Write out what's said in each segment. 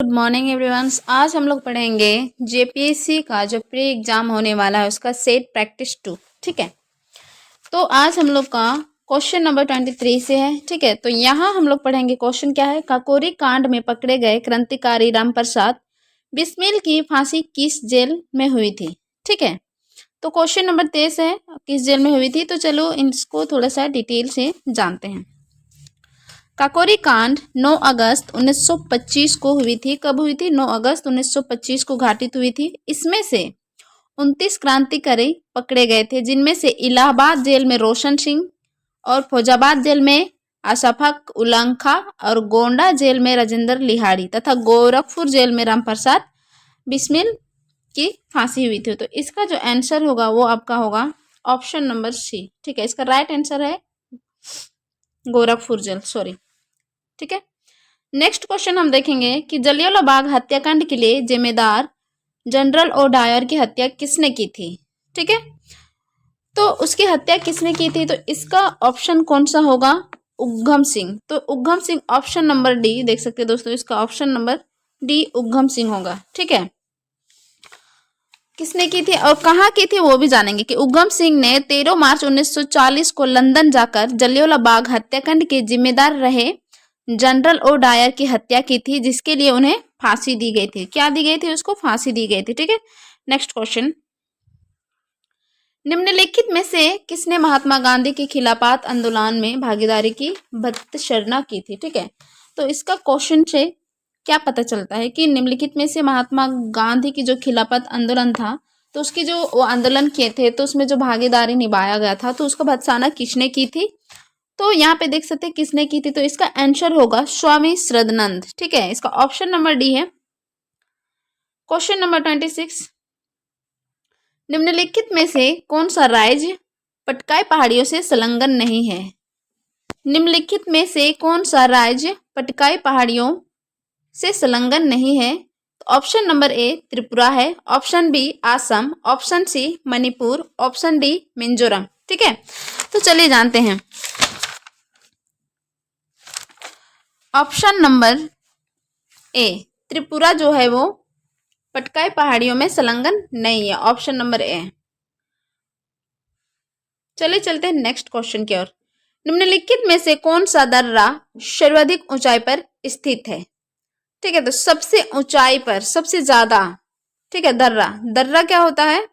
Good morning everyone. आज हम लोग पढ़ेंगे जेपीएससी का जो प्री एग्जाम होने वाला है उसका सेट प्रैक्टिस 2। ठीक है, तो आज हम लोग का क्वेश्चन नंबर 23 से है। ठीक है, तो यहाँ हम लोग पढ़ेंगे क्वेश्चन क्या है, काकोरी कांड में पकड़े गए क्रांतिकारी रामप्रसाद बिस्मिल की फांसी किस जेल में हुई थी। ठीक है, तो क्वेश्चन नंबर 23 है किस जेल में हुई थी। तो चलो इसको थोड़ा सा डिटेल से जानते हैं। काकोरी कांड 9 अगस्त 1925 को हुई थी। कब हुई थी? 9 अगस्त 1925 को घटित हुई थी। इसमें से 29 क्रांतिकारी पकड़े गए थे, जिनमें से इलाहाबाद जेल में रोशन सिंह और फौजाबाद जेल में अशफाक उल्ला और गोंडा जेल में राजेंद्र लिहाड़ी तथा गोरखपुर जेल में रामप्रसाद बिस्मिल की फांसी हुई थी। तो इसका जो आंसर होगा वो आपका होगा ऑप्शन नंबर सी। ठीक है, इसका राइट आंसर है गोरखपुर जेल, सॉरी। ठीक है, नेक्स्ट क्वेश्चन हम देखेंगे कि जलियांवाला बाग हत्याकांड के लिए जिम्मेदार जनरल ओ डायर की हत्या किसने की थी। ठीक है, तो उसकी हत्या किसने की थी, तो इसका ऑप्शन कौन सा होगा? उग्गम सिंह। तो उग्गम सिंह ऑप्शन नंबर डी देख सकते हैं दोस्तों, इसका ऑप्शन नंबर डी उग्गम सिंह होगा। ठीक है, किसने की थी और कहाँ की थी वो भी जानेंगे कि उग्गम सिंह ने 13 मार्च 1940 को लंदन जाकर जलियांवाला बाग हत्याकांड के जिम्मेदार रहे जनरल ओ डायर की हत्या की थी, जिसके लिए उन्हें फांसी दी गई थी। क्या दी गई थी? उसको फांसी दी गई थी। ठीक है, नेक्स्ट क्वेश्चन, निम्नलिखित में से किसने महात्मा गांधी के खिलाफत आंदोलन में भागीदारी की भर्त्सना की थी। ठीक है, तो इसका क्वेश्चन से क्या पता चलता है कि निम्नलिखित में से महात्मा गांधी की जो खिलाफत आंदोलन था, तो उसकी जो वो आंदोलन किए थे तो उसमें जो भागीदारी निभाया गया था, तो उसका भर्त्सना किसने की थी? तो यहाँ पे देख सकते हैं किसने की थी, तो इसका आंसर होगा स्वामी श्रद्धानंद। ठीक है, इसका ऑप्शन नंबर डी है। क्वेश्चन नंबर 26, निम्नलिखित में से कौन सा राज्य पटकाई पहाड़ियों से संलग्न नहीं है। निम्नलिखित में से कौन सा राज्य पटकाई पहाड़ियों से संलग्न नहीं है। तो ऑप्शन नंबर ए त्रिपुरा है, option B Assam, option C Manipur, option D Mizoram. ठीक है, तो चलिए जानते हैं। ऑप्शन नंबर ए त्रिपुरा जो है वो पटकाई पहाड़ियों में संलग्न नहीं है, ऑप्शन नंबर ए। चलिए चलते हैं नेक्स्ट क्वेश्चन की ओर। निम्नलिखित में से कौन सा दर्रा सर्वाधिक ऊंचाई पर स्थित है। ठीक है, तो सबसे ऊंचाई पर सबसे ज्यादा, ठीक है, दर्रा क्या होता है,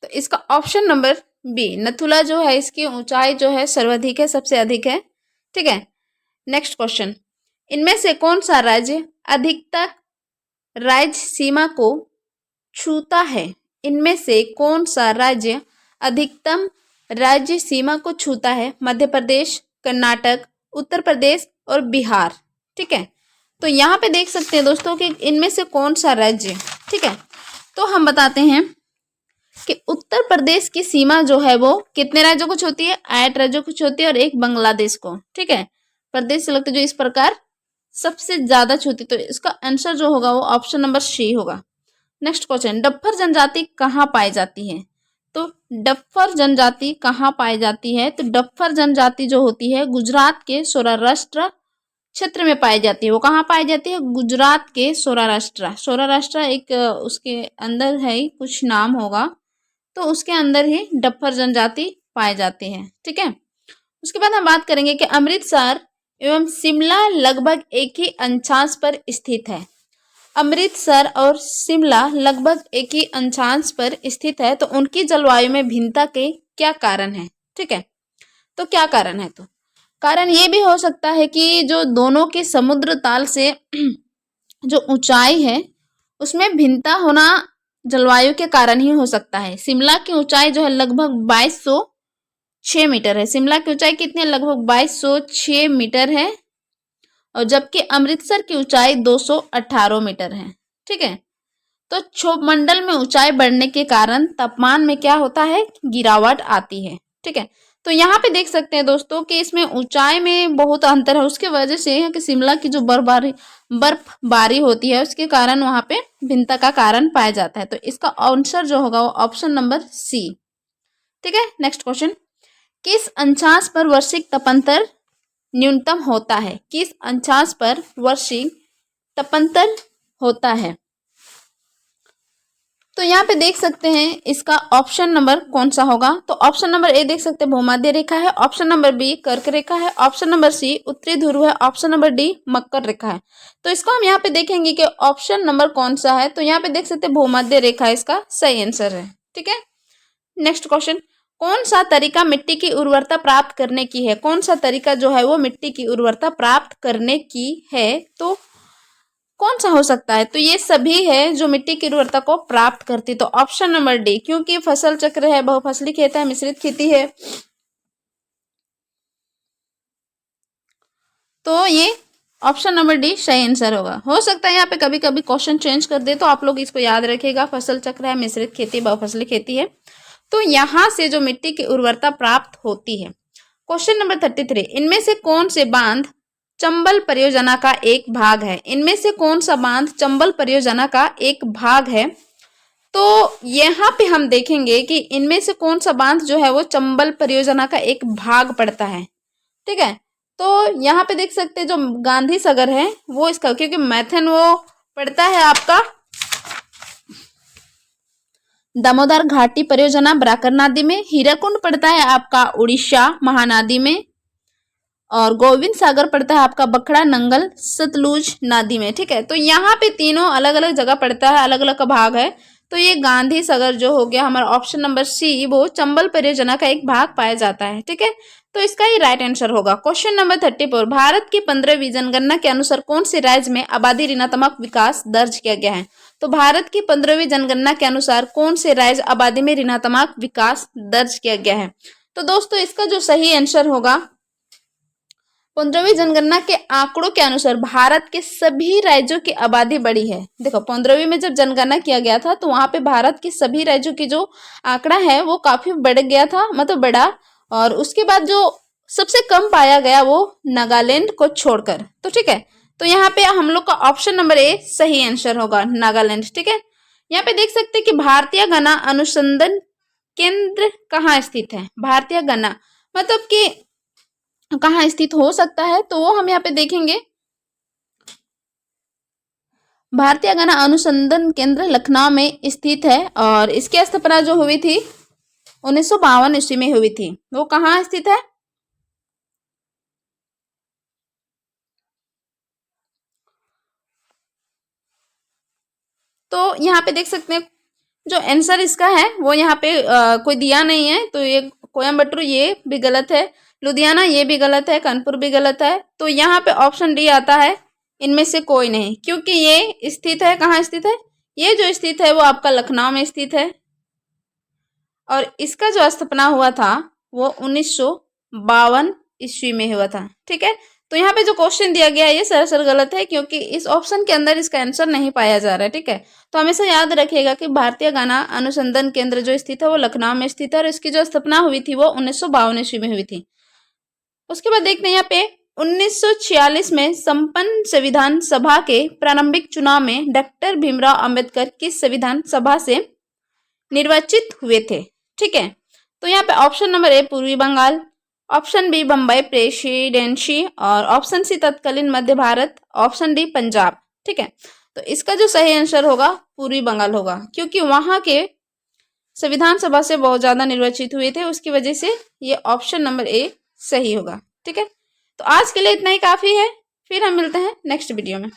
तो इसका ऑप्शन नंबर बी नथुला जो है, इसकी ऊंचाई जो है सर्वाधिक है, सबसे अधिक है। ठीक है, नेक्स्ट क्वेश्चन, इनमें से कौन सा राज्य अधिकतर राज्य सीमा को छूता है। इनमें से कौन सा राज्य अधिकतम राज्य सीमा को छूता है? मध्य प्रदेश, कर्नाटक, उत्तर प्रदेश और बिहार। ठीक है, तो यहाँ पे देख सकते हैं दोस्तों कि इनमें से कौन सा राज्य, ठीक है, तो हम बताते हैं कि उत्तर प्रदेश की सीमा जो है वो कितने राज्यों को छूती है? 8 राज्यों को छूती है और एक बांग्लादेश को। ठीक है, प्रदेश से लगते जो इस प्रकार सबसे ज्यादा छूती, तो इसका आंसर जो होगा वो ऑप्शन नंबर सी होगा। नेक्स्ट क्वेश्चन, डफ्फर जनजाति कहाँ पाई जाती है। तो डफ्फर जनजाति कहाँ पाई जाती है? तो डफ्फर जनजाति जो होती है गुजरात के सौराष्ट्र क्षेत्र में पाई जाती है। वो कहाँ पाई जाती है? गुजरात के सौराष्ट्र एक उसके अंदर है, कुछ नाम होगा, तो उसके अंदर ही डफ्फर जनजाति पाई जाती है। ठीक है, उसके बाद हम बात करेंगे कि अमृतसर एवं शिमला लगभग एक ही अक्षांश पर स्थित है। अमृतसर और शिमला लगभग एक ही अक्षांश पर स्थित है, तो उनकी जलवायु में भिन्नता के क्या कारण है। ठीक है, तो क्या कारण है? तो कारण ये भी हो सकता है कि जो दोनों के समुद्र तल से जो ऊंचाई है उसमें भिन्नता होना जलवायु के कारण ही हो सकता है। शिमला की ऊंचाई जो है लगभग 2206 मीटर है। शिमला की ऊंचाई कितनी है? लगभग 2206 मीटर है, और जबकि अमृतसर की ऊंचाई 218 मीटर है। ठीक है, तो क्षोभमंडल में ऊंचाई बढ़ने के कारण तापमान में क्या होता है? गिरावट आती है। ठीक है, तो यहाँ पे देख सकते हैं दोस्तों कि इसमें ऊंचाई में बहुत अंतर है, उसके वजह से कि शिमला की जो बर्फबारी होती है उसके कारण वहां पे भिन्नता का कारण पाया जाता है। तो इसका आंसर जो होगा वो ऑप्शन नंबर सी। ठीक है, नेक्स्ट क्वेश्चन, किस अक्षांश पर वार्षिक तापांतर न्यूनतम होता है? किस अक्षांश पर वार्षिक तपंतर होता है। तो यहाँ पे देख सकते हैं इसका ऑप्शन नंबर कौन सा होगा। तो ऑप्शन नंबर ए देख सकते हैं भूमध्य रेखा है, ऑप्शन नंबर बी कर्क रेखा है, ऑप्शन नंबर सी उत्तरी ध्रुव है, ऑप्शन नंबर डी मकर रेखा है। तो इसको हम यहाँ पे देखेंगे कि ऑप्शन नंबर कौन सा है। तो यहाँ पे देख सकते हैं भूमध्य रेखा इसका सही आंसर है। ठीक है, नेक्स्ट क्वेश्चन, कौन सा तरीका मिट्टी की उर्वरता प्राप्त करने की है? कौन सा तरीका जो है वो मिट्टी की उर्वरता प्राप्त करने की है, तो कौन सा हो सकता है? तो ये सभी है जो मिट्टी की उर्वरता को प्राप्त करती। तो ऑप्शन नंबर डी, क्योंकि फसल चक्र है, बहुफसली खेत है, मिश्रित खेती है, तो ये ऑप्शन नंबर डी सही आंसर होगा। हो सकता है यहाँ पे कभी कभी क्वेश्चन चेंज कर दे, तो आप लोग इसको याद रखिएगा, फसल चक्र है, मिश्रित खेती, बहुफसली खेती है, तो यहाँ से जो मिट्टी की उर्वरता प्राप्त होती है। क्वेश्चन नंबर 33, इनमें से कौन से बांध चंबल परियोजना का एक भाग है? इनमें से कौन सा बांध चंबल परियोजना का एक भाग है? तो यहाँ पे हम देखेंगे कि इनमें से कौन सा बांध जो है वो चंबल परियोजना का एक भाग पड़ता है। ठीक है, तो यहाँ पे देख सकते हैं जो गांधी सागर है वो इसका, क्योंकि मैथन वो पड़ता है आपका दामोदर घाटी परियोजना बराकर नदी में, हीराकुंड पड़ता है आपका उड़ीसा महानदी में, और गोविंद सागर पड़ता है आपका बखड़ा नंगल सतलुज नदी में। ठीक है, तो यहाँ पे तीनों अलग अलग जगह पड़ता है, अलग अलग का भाग है। तो ये गांधी सागर जो हो गया हमारा ऑप्शन नंबर सी, वो चंबल परियोजना का एक भाग पाया जाता है। ठीक है, तो इसका ही राइट आंसर होगा। क्वेश्चन नंबर 34, भारत की 15वीं जनगणना के अनुसार कौन से राज्य में आबादी ऋणात्मक विकास दर्ज किया गया है? तो भारत की 15वीं जनगणना के अनुसार कौन से राज्य आबादी में ऋणात्मक विकास दर्ज किया गया है? तो दोस्तों इसका जो सही आंसर होगा, 15वीं जनगणना के आंकड़ों के अनुसार भारत के सभी राज्यों की आबादी बढ़ी है। देखो 15वीं में जब जनगणना किया गया था तो वहां पे भारत के सभी राज्यों की जो आंकड़ा है वो काफी बढ़ गया था, मतलब बढ़ा, और उसके बाद जो सबसे कम पाया गया वो नागालैंड को छोड़कर। तो ठीक है, तो यहाँ पे हम लोग का ऑप्शन नंबर ए सही आंसर होगा, नागालैंड। ठीक है, यहाँ पे देख सकते हैं कि भारतीय गणना अनुसंधान केंद्र कहाँ स्थित है? भारतीय गणना मतलब कि कहाँ स्थित हो सकता है, तो वो हम यहाँ पे देखेंगे। भारतीय गणना अनुसंधान केंद्र लखनऊ में स्थित है, और इसकी स्थापना जो हुई थी 1952 ईस्वी में हुई थी। वो कहाँ स्थित है? तो यहाँ पे देख सकते हैं जो आंसर इसका है वो यहाँ पे कोई दिया नहीं है, तो ये कोयम्बटूर ये भी गलत है, लुधियाना ये भी गलत है, कानपुर भी गलत है। तो यहाँ पे ऑप्शन डी आता है, इनमें से कोई नहीं, क्योंकि ये स्थित है, कहाँ स्थित है? ये जो स्थित है वो आपका लखनऊ में स्थित है, और इसका जो स्थापना हुआ था वो 1952 ईस्वी में हुआ था। ठीक है, तो यहाँ पे जो क्वेश्चन दिया गया है ये सरासर गलत है, क्योंकि इस ऑप्शन के अंदर इसका आंसर नहीं पाया जा रहा है। ठीक है, तो हमेशा याद रखिएगा कि भारतीय गणना अनुसंधान केंद्र जो स्थित है वो लखनऊ में स्थित है, और इसकी जो स्थापना हुई थी वो 1952 ईस्वी में हुई थी। उसके बाद देखते हैं यहाँ पे 1946 में संपन्न संविधान सभा के प्रारंभिक चुनाव में डॉक्टर भीमराव अंबेडकर किस संविधान सभा से निर्वाचित हुए थे? ठीक है, तो यहाँ पे ऑप्शन नंबर ए पूर्वी Bengal, option B Bombay presidency, और ऑप्शन सी तत्कालीन मध्य भारत, ऑप्शन डी पंजाब। ठीक है, तो इसका जो सही आंसर होगा पूर्वी बंगाल होगा, क्योंकि वहां के संविधान सभा से बहुत ज्यादा निर्वाचित हुए थे, उसकी वजह से ये ऑप्शन नंबर ए सही होगा। ठीक है, तो आज के लिए इतना ही काफी है, फिर हम मिलते हैं नेक्स्ट वीडियो में।